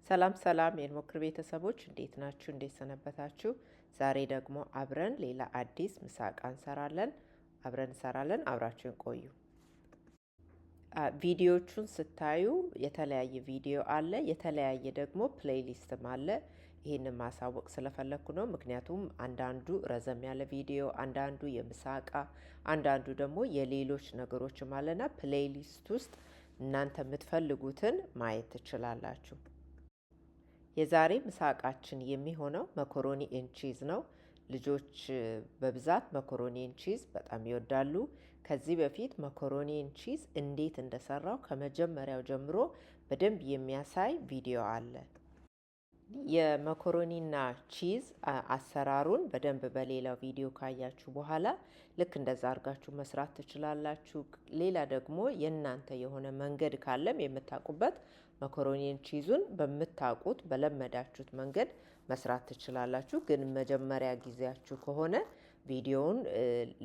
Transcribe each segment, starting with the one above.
ሰላም ሰላም የሞክር ቤተሰቦች እንዴት ናችሁ? እንዴት ሰነበታችሁ? ዛሬ ደግሞ አብረን ሌላ አዲስ ምሳቃ እንሰራለን። አብራችሁን ቆዩ። ቪዲዮቹን ስታዩ የተለያየ ቪዲዮ አለ፣ የተለያየ ደግሞ ፕሌይሊስትም አለ። ይህንን ማሳወቅ ስለፈለኩ ነው። ምክንያቱም አንዳንዱ ረዘም ያለ ቪዲዮ፣ አንዳንዱ የምሳቃ፣ አንዳንዱ ደግሞ የሌሎች ነገሮችም አለና ፕሌይሊስት ውስጥ እናንተ የምትፈልጉትን ማየት ትችላላችሁ። የዛሬ ምሳቃችን የሚሆነው መኮሮኒ ኤን ቺዝ ነው። ልጆች በብዛት መኮሮኒ ኤን ቺዝ በጣም ይወዳሉ። ከዚህ በፊት መኮሮኒ ኤን ቺዝ እንዴት እንደሰራው ከመጀመሪያው ጀምሮ በደንብ የሚያሳይ ቪዲዮ አለ። የመኮሮኒና ቺዝ አሰራሩን በደንብ በሌላው ቪዲዮ ካያችሁ በኋላ ልክ እንደዛ አድርጋችሁ መስራት ትችላላችሁ። ሌላ ደግሞ የእናንተ የሆነ መንገድ ካለም የምታውቁበት መኮሮኒን ቺዙን በምታውቁት በለመዳችሁት መንገድ መስራት ትችላላችሁ። ግን መጀመሪያ ጊዜያችሁ ከሆነ ቪዲዮውን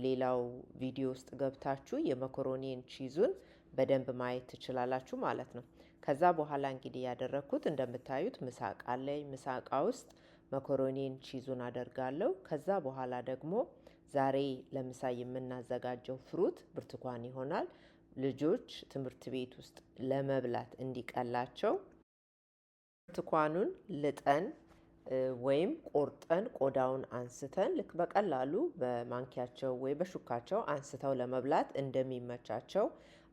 ሌላው ቪዲዮ ውስጥ ገብታችሁ የመኮሮኒን ቺዙን በደንብ ማየት ትችላላችሁ ማለት ነው። ከዛ በኋላ እንግዲህ ያደረኩት እንደምታዩት ምሳቃ ላይ ምሳቃ ውስጥ መኮሮኒን ቺዙን አደርጋለሁ። ከዛ በኋላ ደግሞ ዛሬ ለምሳ የምናዘጋጀው ፍሩት ብርቱካን ይሆናል። ልጆች ትምህርት ቤት ውስጥ ለመብላት እንዲቀላቸው ብርቱካኑን ልጠን ወይም ቆርጠን ቆዳውን አንስተን ልክ በቀላሉ በማንኪያቸው ወይ በሹካቸው አንስተው ለመብላት እንደሚመቻቸው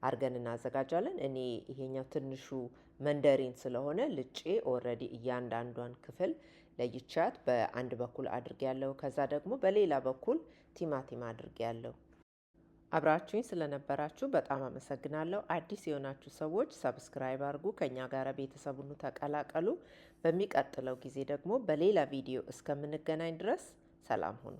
አድርገን እናዘጋጃለን። እኔ ይሄኛው ትንሹ መንደሪን ስለሆነ ልጬ ኦልሬዲ እያንዳንዷን ክፍል ለይቻት በአንድ በኩል አድርጌያለሁ። ከዛ ደግሞ በሌላ በኩል ቲማቲም አድርጌያለሁ። አብራችሁኝ ስለነበራችሁ በጣም አመሰግናለሁ። አዲስ የሆናችሁ ሰዎች ሰብስክራይብ አድርጉ፣ ከኛ ጋር ቤተሰቡን ተቀላቀሉ። በሚቀጥለው ጊዜ ደግሞ በሌላ ቪዲዮ እስከምንገናኝ ድረስ ሰላም ሁኑ።